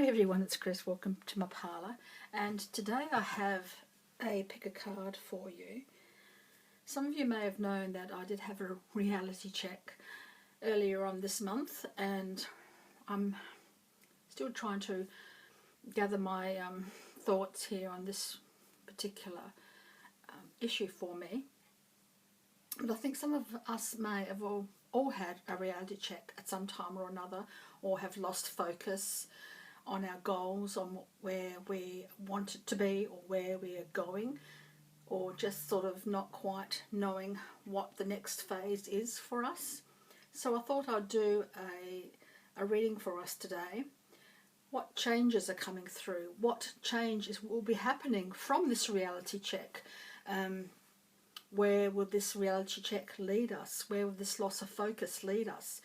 Hi everyone, it's Chris. Welcome to my parlour. And today I have a pick a card for you. Some of you may have known that I did have a reality check earlier on this month, and I'm still trying to gather my thoughts here on this particular issue for me. But I think some of us may have all had a reality check at some time or another, or have lost focus on our goals, on where we want it to be or where we are going, or just sort of not quite knowing what the next phase is for us. So I thought I'd do a reading for us today. What changes are coming through? What changes will be happening from this reality check? Where will this reality check lead us? Where will this loss of focus lead us?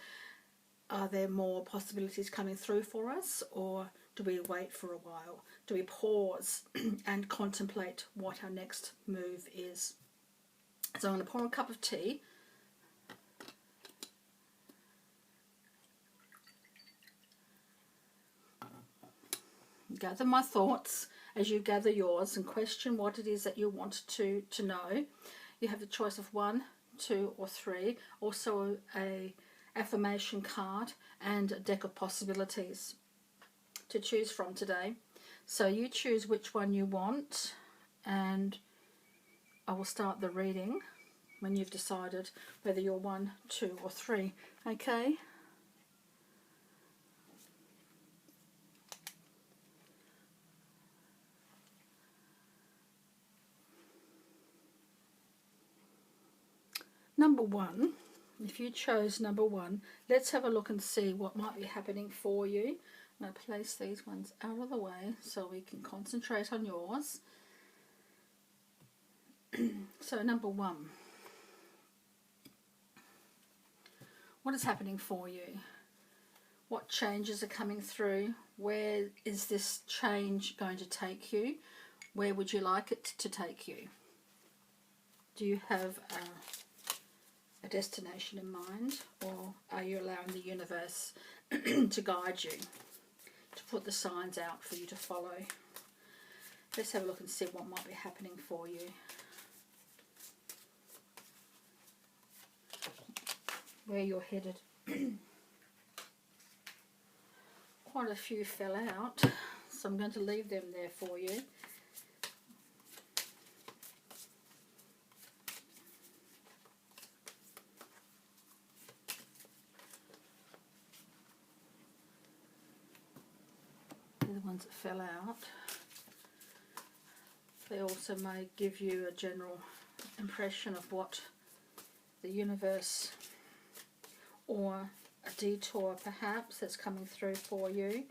Are there more possibilities coming through for us, or do we wait for a while? Do we pause and contemplate what our next move is? So I'm going to pour a cup of tea. Gather my thoughts as you gather yours and question what it is that you want to know. You have the choice of 1, 2 or 3. Also a affirmation card and a deck of possibilities to choose from today. So you choose which one you want, and I will start the reading when you've decided whether you're 1, 2 or 3. Okay? Number 1. If you chose number 1, let's have a look and see what might be happening for you. I'm going to place these ones out of the way so we can concentrate on yours. So number 1. What is happening for you? What changes are coming through? Where is this change going to take you? Where would you like it to take you? Do you have a destination in mind, or are you allowing the universe to guide you, to put the signs out for you to follow? Let's have a look and see what might be happening for you. Where you're headed. Quite a few fell out, so I'm going to leave them there for you. The ones that fell out. They also may give you a general impression of what the universe, or a detour perhaps, that's coming through for you.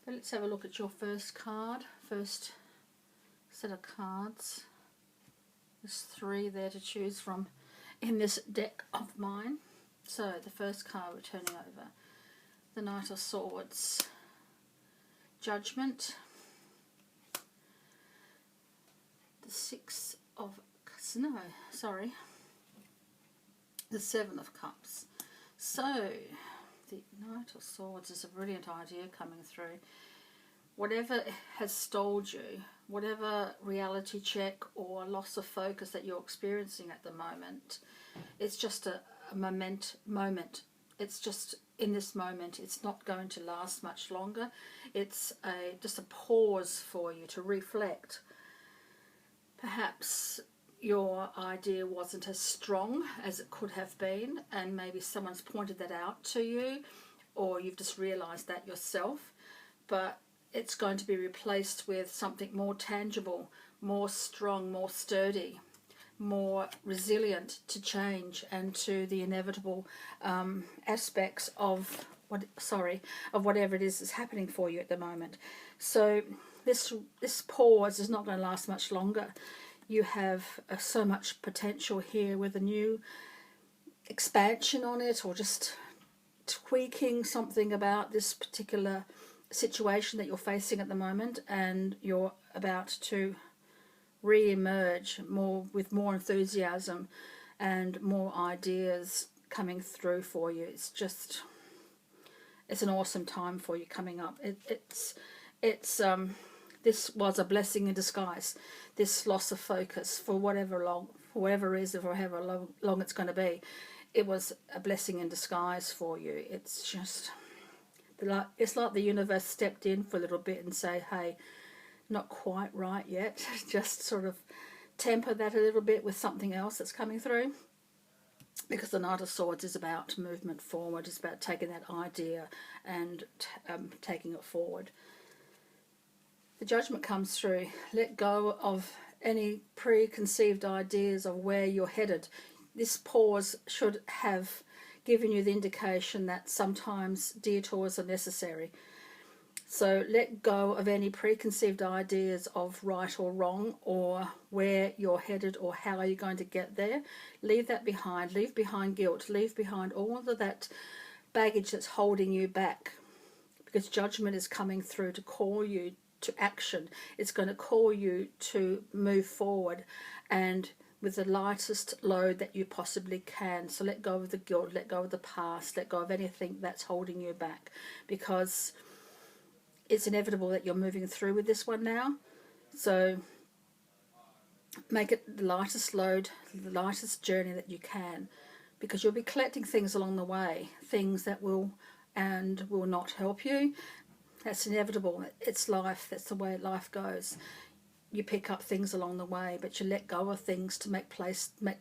But let's have a look at your first card, first set of cards. There's 3 there to choose from in this deck of mine. So the first card we're turning over, the Knight of Swords, Judgment, the the 7 of Cups. So the Knight of Swords is a brilliant idea coming through. Whatever has stalled you, whatever reality check or loss of focus that you're experiencing at the moment, it's just a moment. It's just in this moment. It's not going to last much longer. It's just a pause for you to reflect. Perhaps your idea wasn't as strong as it could have been, and maybe someone's pointed that out to you, or you've just realised that yourself. But it's going to be replaced with something more tangible, more strong, more sturdy, more resilient to change and to the inevitable aspects of whatever it is that's happening for you at the moment. So this pause is not going to last much longer. You have so much potential here with a new expansion on it, or just tweaking something about this particular situation that you're facing at the moment, and you're about to re-emerge with more enthusiasm and more ideas coming through for you. It's an awesome time for you coming up. This was a blessing in disguise. This loss of focus for whatever reason, for however long it's going to be, it was a blessing in disguise for you. It's like the universe stepped in for a little bit and say, hey, not quite right yet. Just sort of temper that a little bit with something else that's coming through. Because the Knight of Swords is about movement forward. It's about taking that idea and taking it forward. The Judgment comes through. Let go of any preconceived ideas of where you're headed. This pause should have given you the indication that sometimes detours are necessary. So let go of any preconceived ideas of right or wrong, or where you're headed, or how you're going to get there. Leave that behind. Leave behind guilt. Leave behind all of that baggage that's holding you back. Because Judgment is coming through to call you to action. It's going to call you to move forward, and with the lightest load that you possibly can. So let go of the guilt. Let go of the past. Let go of anything that's holding you back. Because it's inevitable that you're moving through with this one now. So make it the lightest load, the lightest journey that you can, because you'll be collecting things along the way, things that will and will not help you. That's inevitable. It's life. That's the way life goes. You pick up things along the way, but you let go of things to make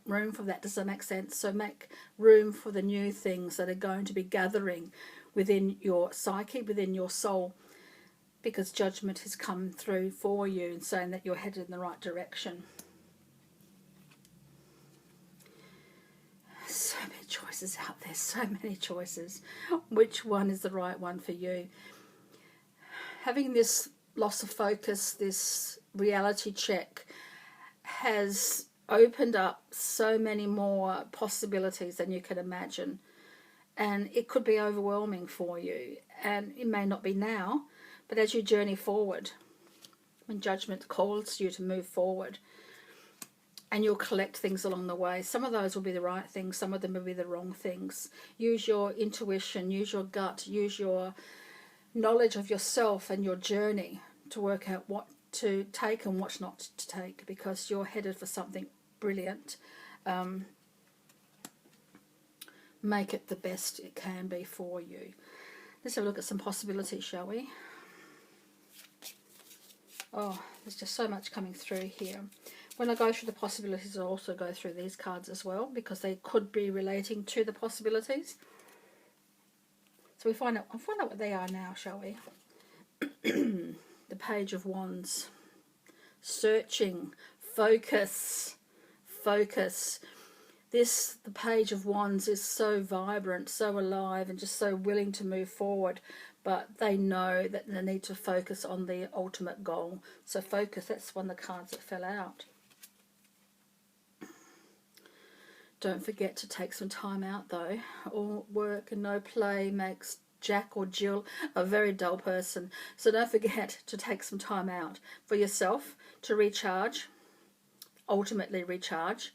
room for that. Does that make sense? So make room for the new things that are going to be gathering within your psyche, within your soul, because Judgment has come through for you and saying that you're headed in the right direction. So many choices out there, so many choices. Which one is the right one for you? Having this loss of focus, this reality check, has opened up so many more possibilities than you can imagine. And it could be overwhelming for you. And it may not be now, but as you journey forward, when Judgment calls you to move forward, and you'll collect things along the way. Some of those will be the right things, some of them will be the wrong things. Use your intuition, use your gut, use your knowledge of yourself and your journey to work out what to take and what not to take, because you're headed for something brilliant. Make it the best it can be for you. Let's have a look at some possibilities, shall we? Oh, there's just so much coming through here. When I go through the possibilities, I'll also go through these cards as well, because they could be relating to the possibilities. So I'll find out what they are now, shall we? The Page of Wands. Searching. Focus. Focus. The Page of Wands is so vibrant, so alive, and just so willing to move forward. But they know that they need to focus on the ultimate goal. So focus, that's one of the cards that fell out. Don't forget to take some time out though. All work and no play makes Jack or Jill a very dull person. So don't forget to take some time out for yourself to recharge, ultimately recharge,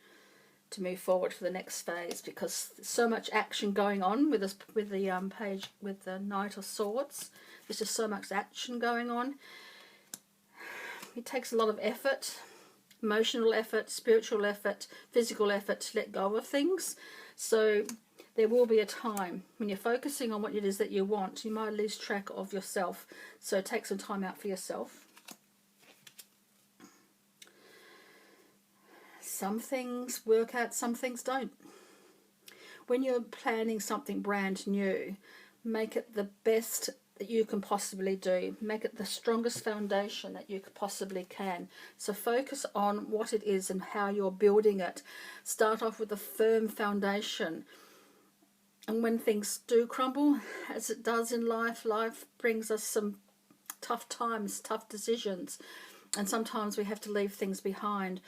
to move forward for the next phase, because there's so much action going on with this, with the page, with the Knight of Swords. There's just so much action going on. It takes a lot of effort, emotional effort, spiritual effort, physical effort to let go of things. So there will be a time when you're focusing on what it is that you want, you might lose track of yourself. So take some time out for yourself. Some things work out, some things don't. When you're planning something brand new, make it the best that you can possibly do. Make it the strongest foundation that you possibly can. So focus on what it is and how you're building it. Start off with a firm foundation. And when things do crumble, as it does in life, life brings us some tough times, tough decisions. And sometimes we have to leave things behind.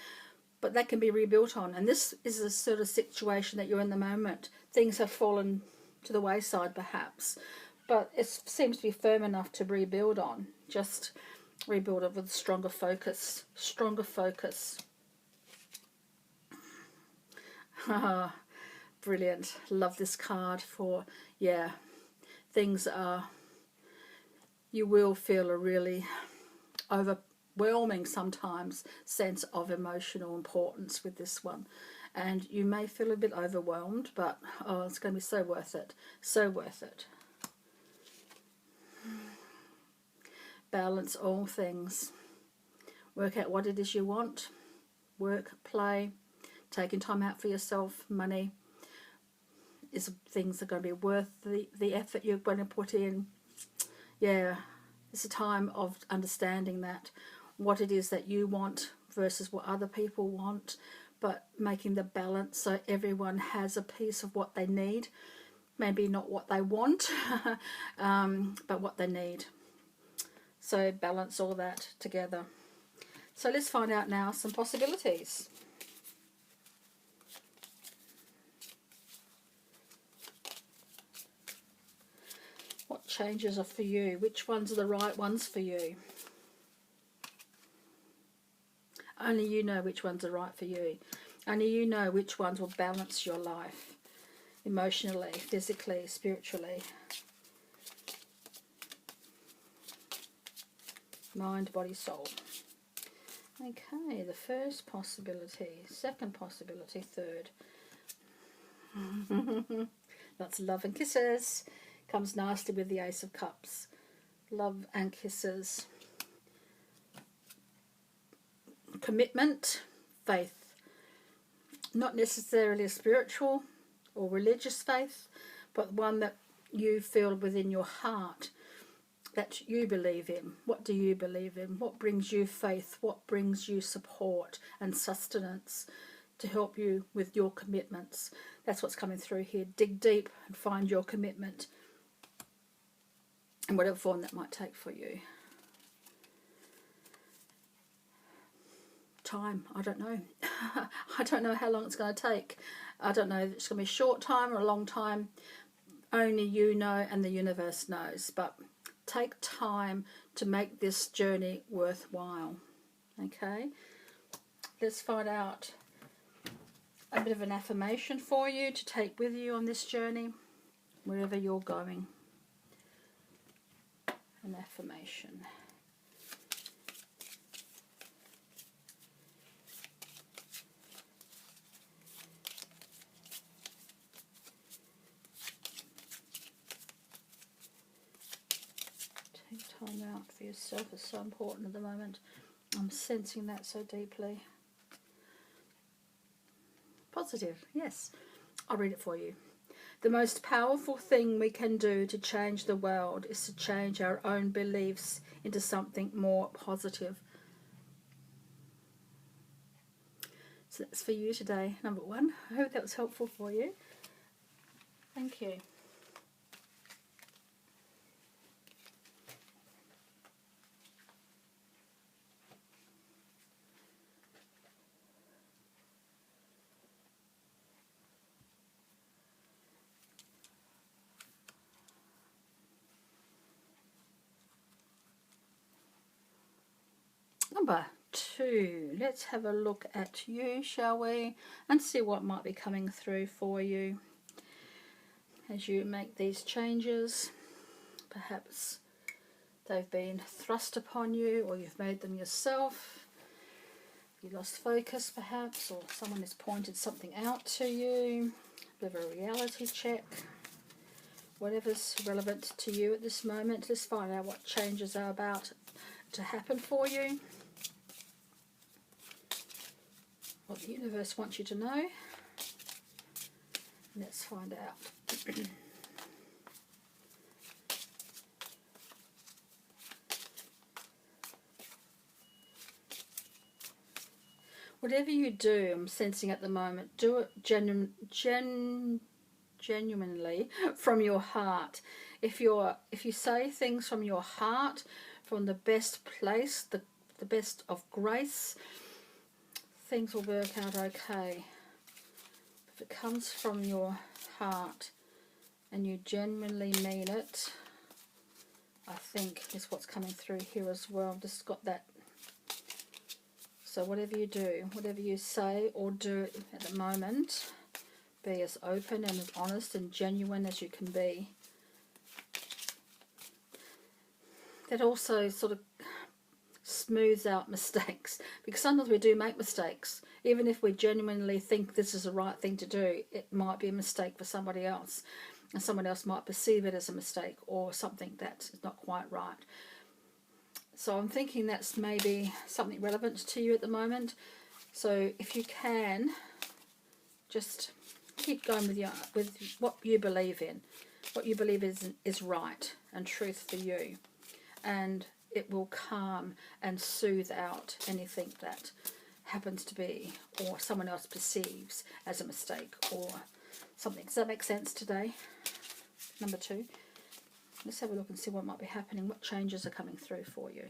But that can be rebuilt on. And this is the sort of situation that you're in the moment. Things have fallen to the wayside perhaps, but it seems to be firm enough to rebuild on. Just rebuild it with stronger focus. Stronger focus. brilliant. Love this card for, yeah, things are, you will feel a really overwhelming sometimes sense of emotional importance with this one. And you may feel a bit overwhelmed, but oh, it's going to be so worth it. So worth it. Balance all things. Work out what it is you want. Work, play, taking time out for yourself, money. Is things are going to be worth the effort you're going to put in. Yeah, it's a time of understanding that what it is that you want versus what other people want, but making the balance so everyone has a piece of what they need. Maybe not what they want, but what they need. So balance all that together. So let's find out now some possibilities. What changes are for you? Which ones are the right ones for you? Only you know which ones are right for you. Only you know which ones will balance your life. Emotionally, physically, spiritually. Mind, body, soul. Okay, the first possibility, second possibility, third. That's love and kisses. Comes nicely with the Ace of Cups. Love and kisses. Commitment, faith. Not necessarily a spiritual or religious faith, but one that you feel within your heart that you believe in. What do you believe in? What brings you faith? What brings you support and sustenance to help you with your commitments? That's what's coming through here. Dig deep and find your commitment in whatever form that might take for you. Time, I don't know. I don't know how long it's going to take. I don't know if it's going to be a short time or a long time. Only you know and the universe knows. But take time to make this journey worthwhile. Okay? Let's find out a bit of an affirmation for you to take with you on this journey, wherever you're going. An affirmation. Time out for yourself is so important at the moment. I'm sensing that so deeply. Positive, yes. I'll read it for you. The most powerful thing we can do to change the world is to change our own beliefs into something more positive. So that's for you today, number one. I hope that was helpful for you. Thank you. Number two, let's have a look at you, shall we, and see what might be coming through for you as you make these changes. Perhaps they've been thrust upon you, or you've made them yourself. You lost focus perhaps, or someone has pointed something out to you. A bit of a reality check. Whatever's relevant to you at this moment, let's find out what changes are about to happen for you. What the universe wants you to know. Let's find out. Whatever you do, I'm sensing at the moment, do it genuinely from your heart. If you say things from your heart, from the best place, the best of grace, things will work out okay. If it comes from your heart and you genuinely mean it, I think is what's coming through here as well. Just got that. So whatever you do, whatever you say or do at the moment, be as open and as honest and genuine as you can be. That also sort of smooths out mistakes, because sometimes we do make mistakes. Even if we genuinely think this is the right thing to do, it might be a mistake for somebody else, and someone else might perceive it as a mistake or something that's not quite right. So I'm thinking that's maybe something relevant to you at the moment. So if you can, just keep going with what you believe in. What you believe is right and truth for you. And it will calm and soothe out anything that happens to be or someone else perceives as a mistake or something. Does that make sense today? Number 2. Let's have a look and see what might be happening. What changes are coming through for you?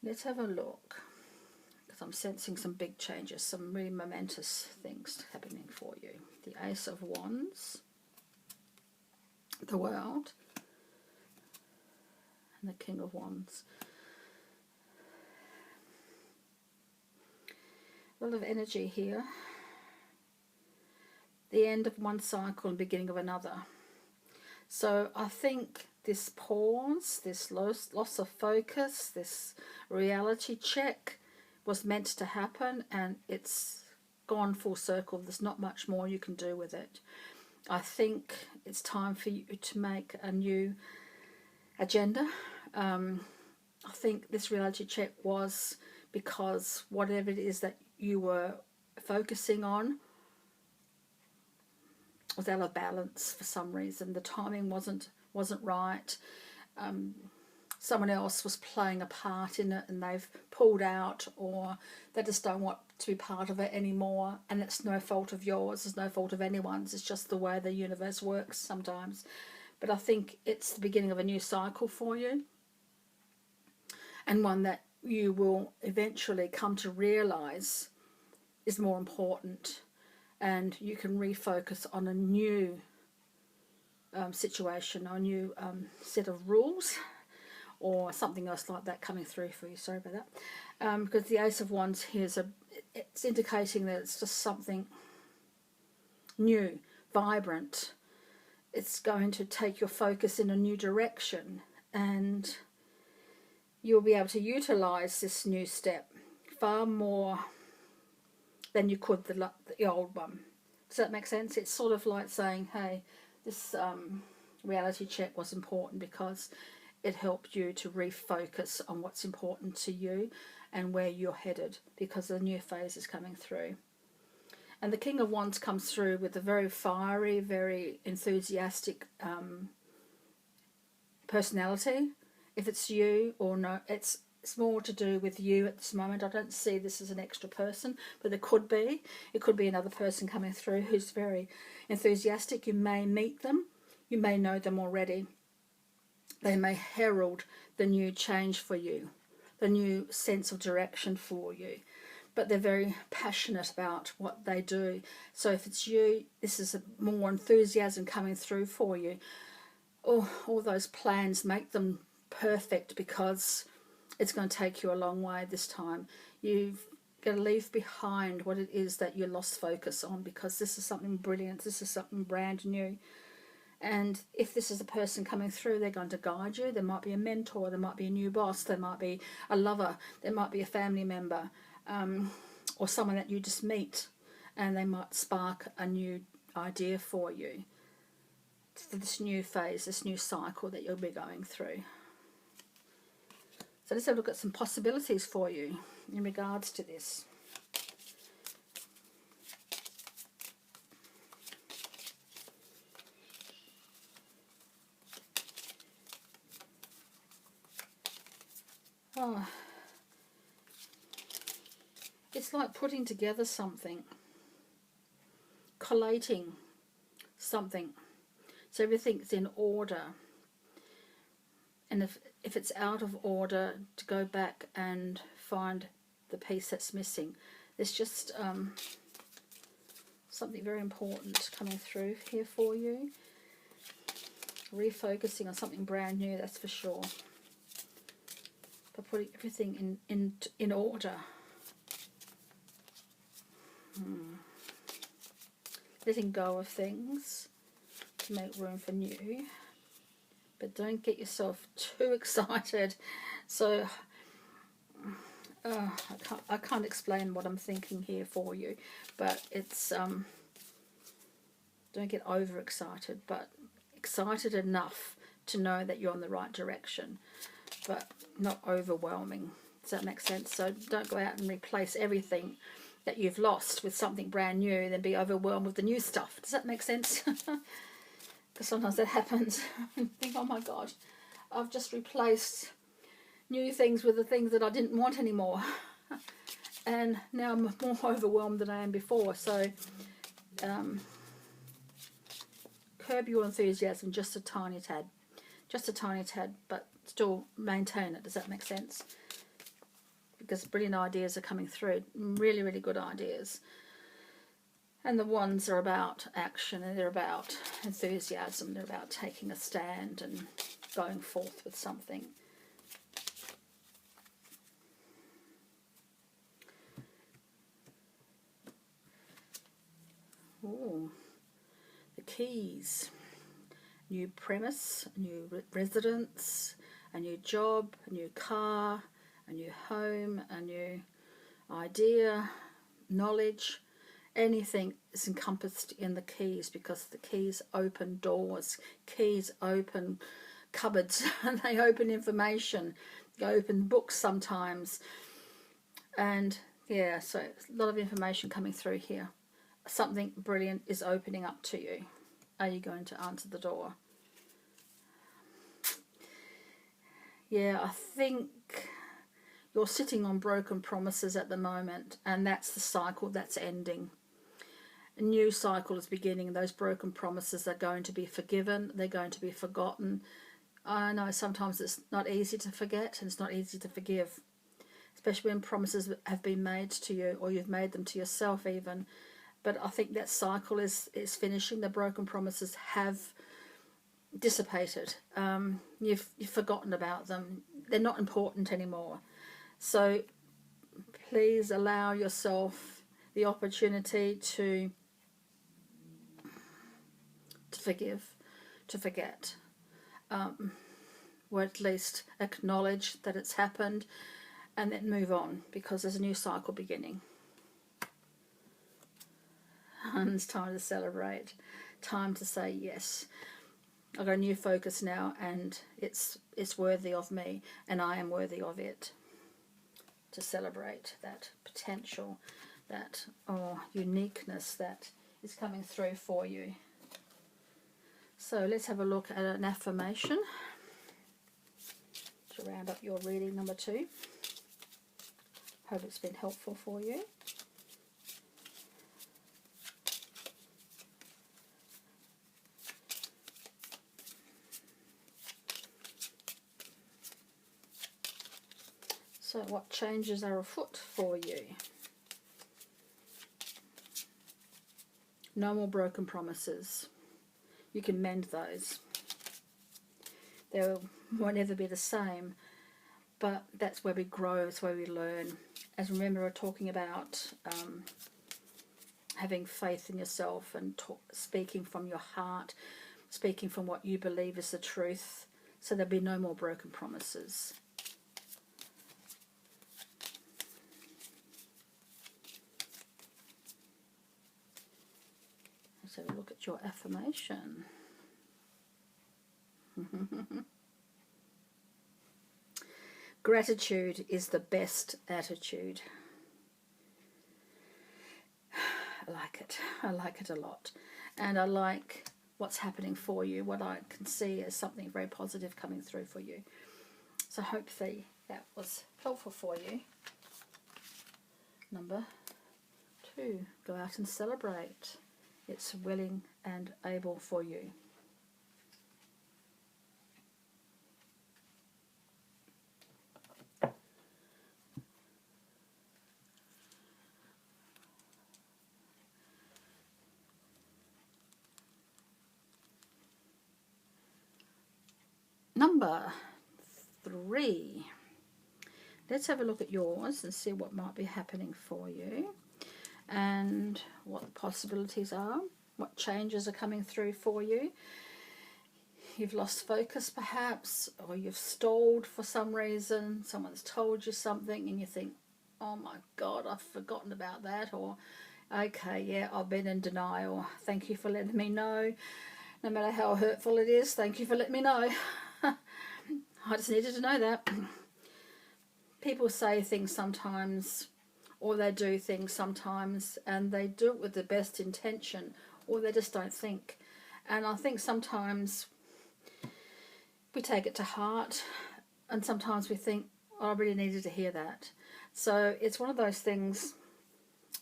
Let's have a look, because I'm sensing some big changes, some really momentous things happening for you. The Ace of Wands, the World, and the King of Wands. A lot of energy here. The end of one cycle and beginning of another. So I think this pause, this loss of focus, this reality check was meant to happen, and it's gone full circle. There's not much more you can do with it. I think it's time for you to make a new agenda. I think this reality check was because whatever it is that you were focusing on was out of balance for some reason. The timing wasn't right. Someone else was playing a part in it and they've pulled out, or they just don't want to be part of it anymore, and it's no fault of yours, it's no fault of anyone's, it's just the way the universe works sometimes. But I think it's the beginning of a new cycle for you, and one that you will eventually come to realise is more important, and you can refocus on a new situation, a new set of rules, or something else like that coming through for you. Sorry about that. Because the Ace of Wands here is it's indicating that it's just something new, vibrant. It's going to take your focus in a new direction, and you'll be able to utilize this new step far more than you could the old one. Does that make sense? It's sort of like saying, hey, this reality check was important because it helped you to refocus on what's important to you and where you're headed, because the new phase is coming through. And the King of Wands comes through with a very fiery, very enthusiastic personality. If it's you or no, it's more to do with you at this moment. I don't see this as an extra person, but it could be. It could be another person coming through who's very enthusiastic. You may meet them. You may know them already. They may herald the new change for you, the new sense of direction for you. But they're very passionate about what they do. So if it's you, this is more enthusiasm coming through for you. Oh, all those plans, make them perfect, because it's going to take you a long way this time. You've got to leave behind what it is that you lost focus on, because this is something brilliant. This is something brand new. And if this is a person coming through, they're going to guide you. There might be a mentor, there might be a new boss, there might be a lover, there might be a family member, or someone that you just meet, and they might spark a new idea for you for this new phase, this new cycle that you'll be going through. So let's have a look at some possibilities for you in regards to this. Oh, it's like putting together something, collating something, so everything's in order. And if it's out of order, to go back and find the piece that's missing. There's just something very important coming through here for you. Refocusing on something brand new, that's for sure. But putting everything in order. letting go of things to make room for new. But don't get yourself too excited. So I can't explain what I'm thinking here for you, but it's don't get overexcited, but excited enough to know that you're on the right direction, but not overwhelming. Does that make sense? So don't go out and replace everything that you've lost with something brand new, then be overwhelmed with the new stuff. Does that make sense? Because sometimes that happens. You think, oh my God, I've just replaced new things with the things that I didn't want anymore. And now I'm more overwhelmed than I am before. So curb your enthusiasm just a tiny tad. Just a tiny tad, but still maintain it. Does that make sense? Because brilliant ideas are coming through. Really, really good ideas. And the ones are about action, and they're about enthusiasm. They're about taking a stand and going forth with something. Ooh, the keys. New premise, a new residence, a new job, a new car, a new home, a new idea, knowledge. Anything is encompassed in the keys, because the keys open doors, keys open cupboards, and they open information, they open books sometimes. And yeah, so a lot of information coming through here. Something brilliant is opening up to you. Are you going to answer the door? Yeah, I think you're sitting on broken promises at the moment, and that's the cycle that's ending. A new cycle is beginning. Those broken promises are going to be forgiven. They're going to be forgotten. I know sometimes it's not easy to forget, and it's not easy to forgive, especially when promises have been made to you, or you've made them to yourself even. But I think that cycle is finishing. The broken promises have dissipated. You've forgotten about them. They're not important anymore. So please allow yourself the opportunity to forgive, to forget, or at least acknowledge that it's happened, and then move on, because there's a new cycle beginning. And it's time to celebrate, time to say yes. I've got a new focus now, and it's worthy of me, and I am worthy of it. To celebrate that potential, that uniqueness that is coming through for you. So let's have a look at an affirmation to round up your reading number 2. Hope it's been helpful for you. So what changes are afoot for you? No more broken promises. You can mend those. They won't ever be the same, but that's where we grow, it's where we learn. As remember, we're talking about having faith in yourself and speaking from your heart, speaking from what you believe is the truth, so there'll be no more broken promises. Let's have a look at your affirmation. Gratitude is the best attitude. I like it. I like it a lot. And I like what's happening for you, what I can see as something very positive coming through for you. So hopefully that was helpful for you. Number 2, go out and celebrate. It's willing and able for you. Number 3. Let's have a look at yours and see what might be happening for you and what the possibilities are. what changes are coming through for you. You've lost focus perhaps, or you've stalled for some reason. Someone's told you something and you think, oh my God, I've forgotten about that. Or, okay, yeah, I've been in denial. Thank you for letting me know. No matter how hurtful it is, thank you for letting me know. I just needed to know that. People say things sometimes, or they do things sometimes, and they do it with the best intention, or they just don't think. And I think sometimes we take it to heart, and sometimes we think, oh, I really needed to hear that. So it's one of those things,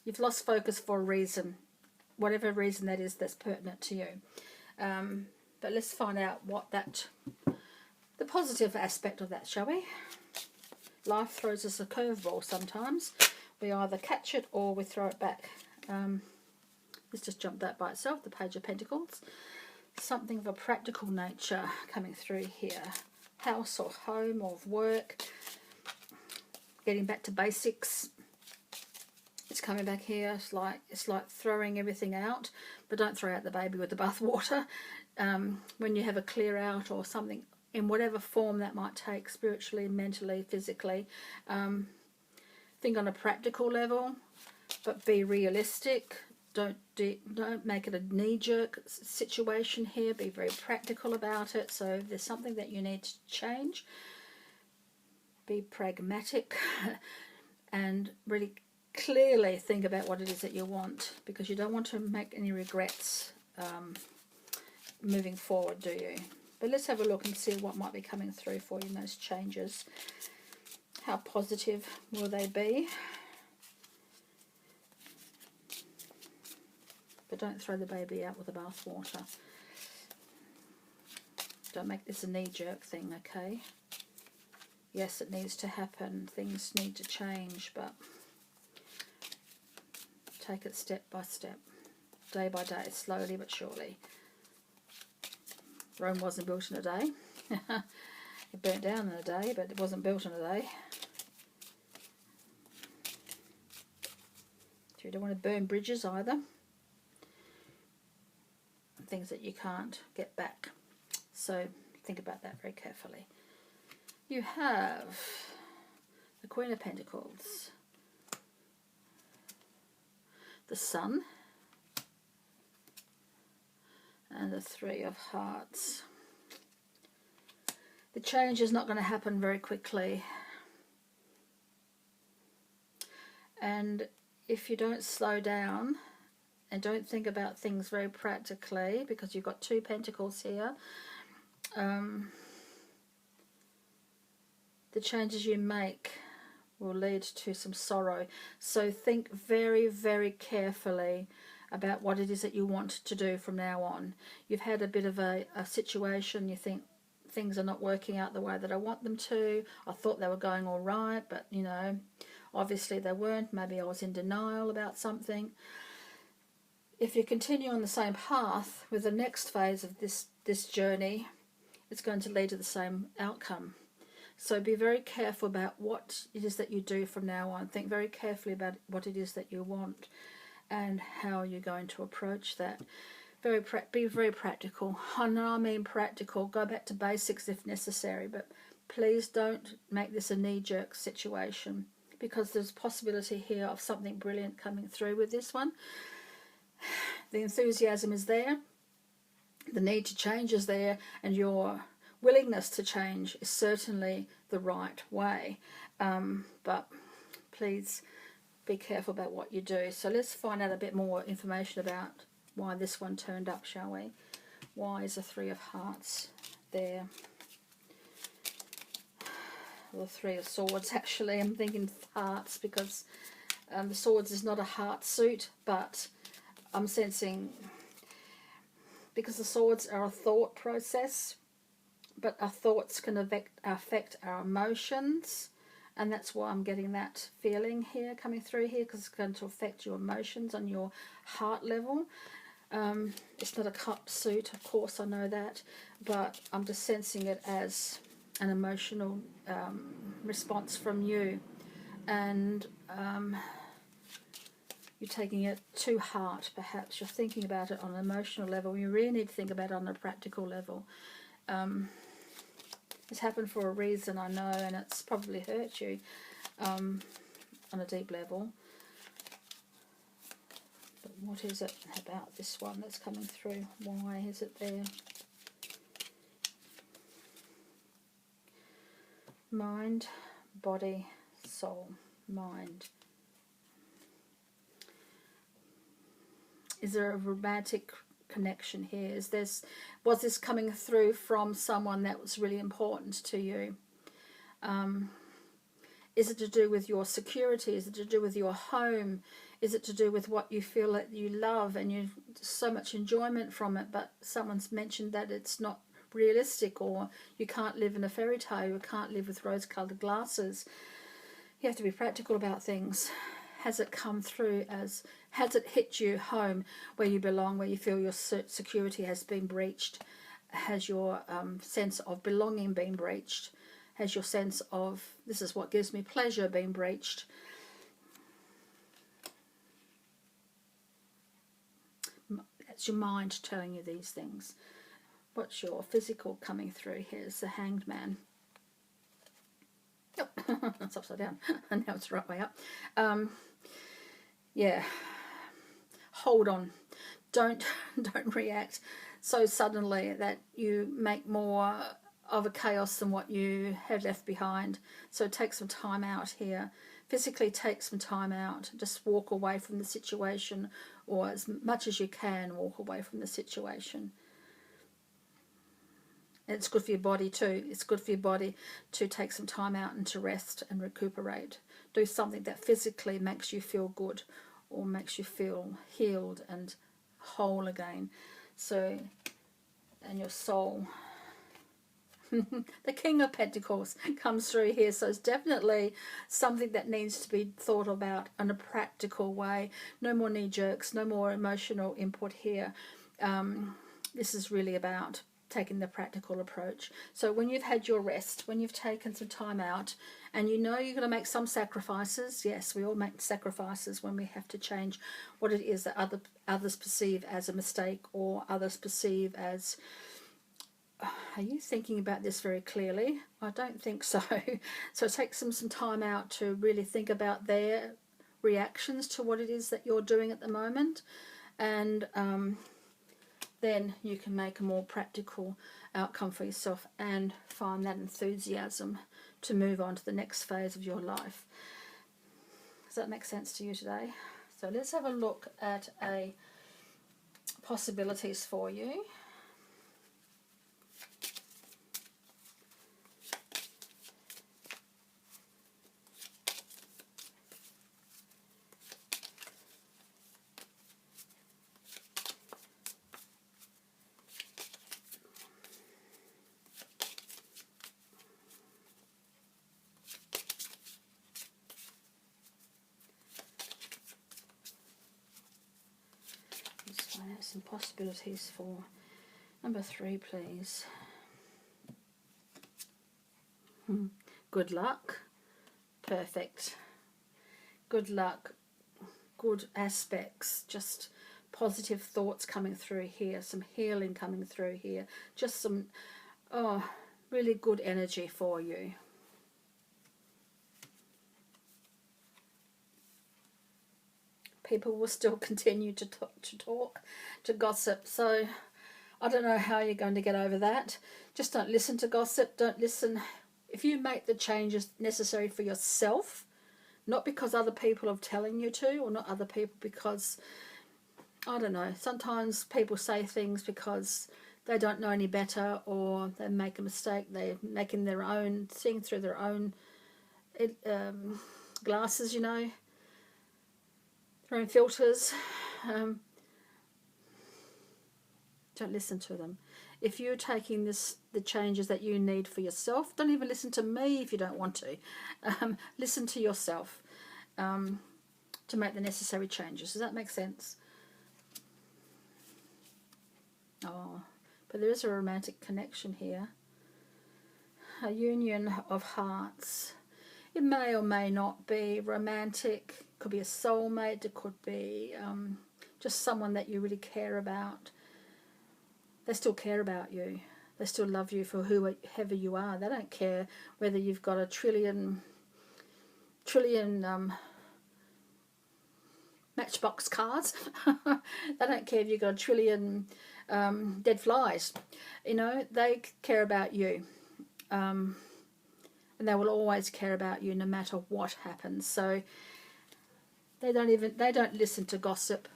you've lost focus for a reason, whatever reason that is that's pertinent to you. But let's find out what the positive aspect of that, shall we? Life throws us a curveball sometimes. We either catch it or we throw it back. Let's just jump that by itself, the Page of Pentacles. Something of a practical nature coming through here. House or home or work. Getting back to basics. It's coming back here. It's like throwing everything out, but don't throw out the baby with the bathwater. When you have a clear out or something, in whatever form that might take, spiritually, mentally, physically, think on a practical level, but be realistic. Don't make it a knee-jerk situation here. Be very practical about it. So if there's something that you need to change, be pragmatic and really clearly think about what it is that you want, because you don't want to make any regrets moving forward, do you? But let's have a look and see what might be coming through for you in those changes. How positive will they be? But don't throw the baby out with the bathwater. Don't make this a knee-jerk thing, okay? Yes, it needs to happen. Things need to change, but take it step by step, day by day, slowly but surely. Rome wasn't built in a day. It burnt down in a day, but it wasn't built in a day. So you don't want to burn bridges either. Things that you can't get back. So think about that very carefully. You have the Queen of Pentacles, the Sun, and the Three of Hearts. The change is not going to happen very quickly. And if you don't slow down and don't think about things very practically, because you've got two Pentacles here, the changes you make will lead to some sorrow. So think very, very carefully about what it is that you want to do from now on. You've had a bit of a situation, you think things are not working out the way that I want them to. I thought they were going all right, but you know, obviously they weren't. Maybe I was in denial about something. If you continue on the same path with the next phase of this journey, it's going to lead to the same outcome. So be very careful about what it is that you do from now on. Think very carefully about what it is that you want and how you're going to approach that. Be very practical. I know I mean practical. Go back to basics if necessary, but please don't make this a knee-jerk situation, because there's a possibility here of something brilliant coming through with this one. The enthusiasm is there, the need to change is there, and your willingness to change is certainly the right way. But please be careful about what you do. So let's find out a bit more information about why this one turned up, shall we? Why is the Three of Hearts there? Well, the Three of Swords, actually. I'm thinking hearts because the Swords is not a heart suit, but I'm sensing, because the Swords are a thought process, but our thoughts can affect our emotions, and that's why I'm getting that feeling here coming through here, because it's going to affect your emotions on your heart level. It's not a cup suit, of course, I know that, but I'm just sensing it as an emotional response from you. And you're taking it to heart, perhaps. You're thinking about it on an emotional level. You really need to think about it on a practical level. It's happened for a reason, I know, and it's probably hurt you on a deep level. But what is it about this one that's coming through? Why is it there? Mind, body, soul, mind. Is there a romantic connection here? Was this coming through from someone that was really important to you? Is it to do with your security? Is it to do with your home? Is it to do with what you feel that you love and you so much enjoyment from it, but someone's mentioned that it's not realistic, or you can't live in a fairy tale, you can't live with rose-coloured glasses? You have to be practical about things. Has it come through has it hit you home where you belong, where you feel your security has been breached? Has your sense of belonging been breached? Has your sense of, this is what gives me pleasure, been breached? That's your mind telling you these things. What's your physical coming through here? Is the Hanged Man. Oh, that's upside down. And now it's the right way up. Yeah. Hold on. Don't react so suddenly that you make more of a chaos than what you have left behind. So take some time out here. Physically take some time out. Just walk away from the situation, or as much as you can, walk away from the situation. And it's good for your body too. It's good for your body to take some time out and to rest and recuperate. Do something that physically makes you feel good, or makes you feel healed and whole again. So, and your soul. The King of Pentacles comes through here, so it's definitely something that needs to be thought about in a practical way. No more knee jerks, no more emotional input here. This is really about taking the practical approach. So when you've had your rest, when you've taken some time out, and you know you're going to make some sacrifices. Yes, we all make sacrifices when we have to change what it is that others perceive as a mistake, or others perceive as, are you thinking about this very clearly? I don't think so. So take some time out to really think about their reactions to what it is that you're doing at the moment, and then you can make a more practical outcome for yourself and find that enthusiasm to move on to the next phase of your life. Does that make sense to you today? So let's have a look at possibilities for you. Some possibilities for number 3, please. Good luck. Perfect. Good luck. Good aspects. Just positive thoughts coming through here. Some healing coming through here. Just some really good energy for you. People will still continue to talk, to gossip. So I don't know how you're going to get over that. Just don't listen to gossip. Don't listen. If you make the changes necessary for yourself, not because other people are telling you to, or not other people because, I don't know, sometimes people say things because they don't know any better, or they make a mistake. They're making their own, seeing through their own glasses, you know. Their own filters. Don't listen to them. If you're taking the changes that you need for yourself, don't even listen to me if you don't want to. Listen to yourself to make the necessary changes. Does that make sense? Oh, but there is a romantic connection here. A union of hearts. It may or may not be romantic. could be a soulmate, it could be just someone that you really care about. They still care about you. They still love you for whoever you are. They don't care whether you've got a trillion Matchbox cars. They don't care if you've got a trillion dead flies. You know, they care about you. And they will always care about you no matter what happens. So they don't listen to gossip.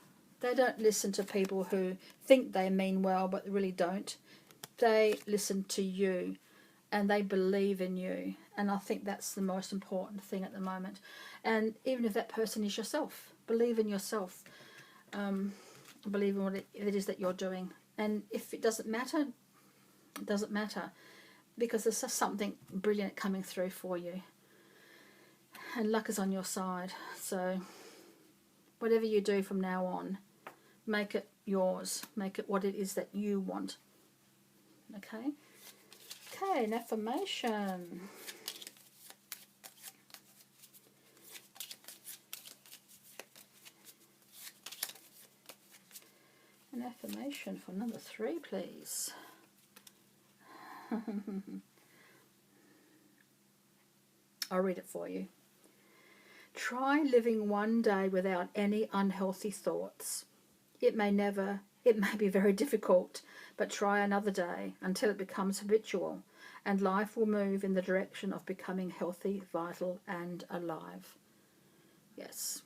They don't listen to people who think they mean well but really don't. They listen to you and they believe in you. And I think that's the most important thing at the moment. And even if that person is yourself, believe in yourself. Believe in what it is that you're doing. And if it doesn't matter, it doesn't matter. Because there's just something brilliant coming through for you. And luck is on your side. So whatever you do from now on, make it yours. Make it what it is that you want. Okay? Okay, an affirmation. An affirmation for number 3, please. I'll read it for you. Try living one day without any unhealthy thoughts. It may be very difficult, but try another day until it becomes habitual, and life will move in the direction of becoming healthy, vital, and alive. Yes.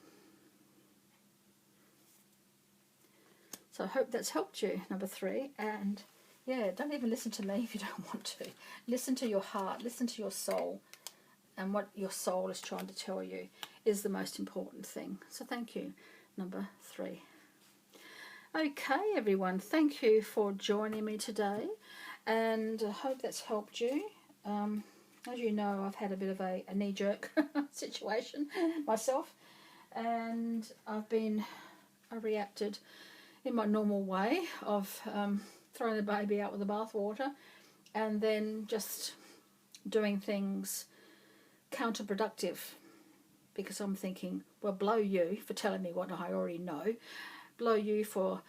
So I hope that's helped you, number 3. And yeah, don't even listen to me if you don't want to. Listen to your heart, listen to your soul. And what your soul is trying to tell you is the most important thing. So thank you, number 3. Okay, everyone, thank you for joining me today. And I hope that's helped you. As you know, I've had a bit of a knee-jerk situation myself. And I reacted in my normal way of throwing the baby out with the bathwater and then just doing things counterproductive, because I'm thinking, well, blow you for telling me what I already know, blow you for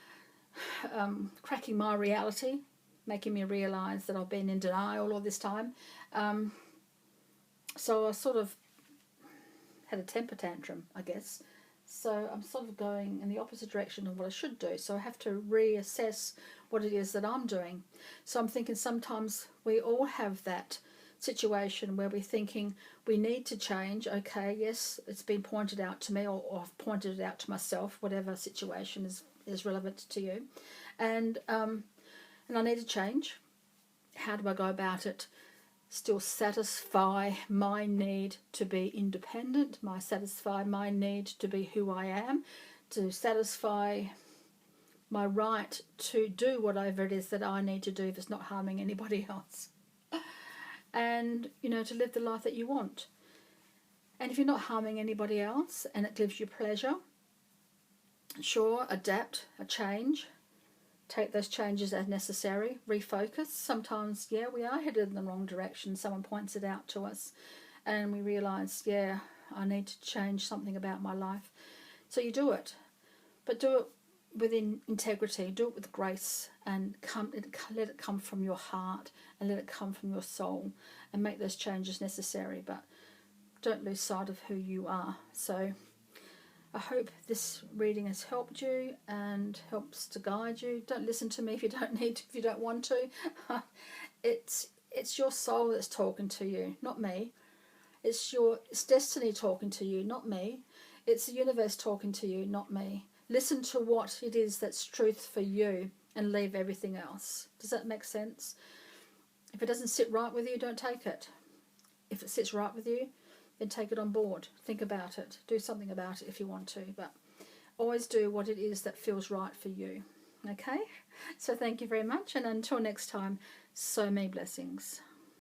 cracking my reality, making me realise that I've been in denial all this time. So I sort of had a temper tantrum, I guess. So I'm sort of going in the opposite direction of what I should do. So I have to reassess what it is that I'm doing. So I'm thinking sometimes we all have that situation where we're thinking we need to change. Okay, yes, it's been pointed out to me, or I've pointed it out to myself, whatever situation is relevant to you. And I need to change. How do I go about it? Still satisfy my need to be independent, satisfy my need to be who I am, to satisfy my right to do whatever it is that I need to do if it's not harming anybody else. And, you know, to live the life that you want. And if you're not harming anybody else and it gives you pleasure, sure, adapt, a change. Take those changes as necessary, refocus. Sometimes, yeah, we are headed in the wrong direction. Someone points it out to us and we realise, yeah, I need to change something about my life. So you do it, but do it within integrity, do it with grace, and let it come from your heart and let it come from your soul, and make those changes necessary, but don't lose sight of who you are. So I hope this reading has helped you and helps to guide you. Don't listen to me if you don't need to, if you don't want to. It's your soul that's talking to you, not me. It's destiny talking to you, not me. It's the universe talking to you, not me. Listen to what it is that's truth for you and leave everything else. Does that make sense? If it doesn't sit right with you, don't take it. If it sits right with you, then take it on board. Think about it. Do something about it if you want to. But always do what it is that feels right for you. Okay? So thank you very much. And until next time, so many blessings.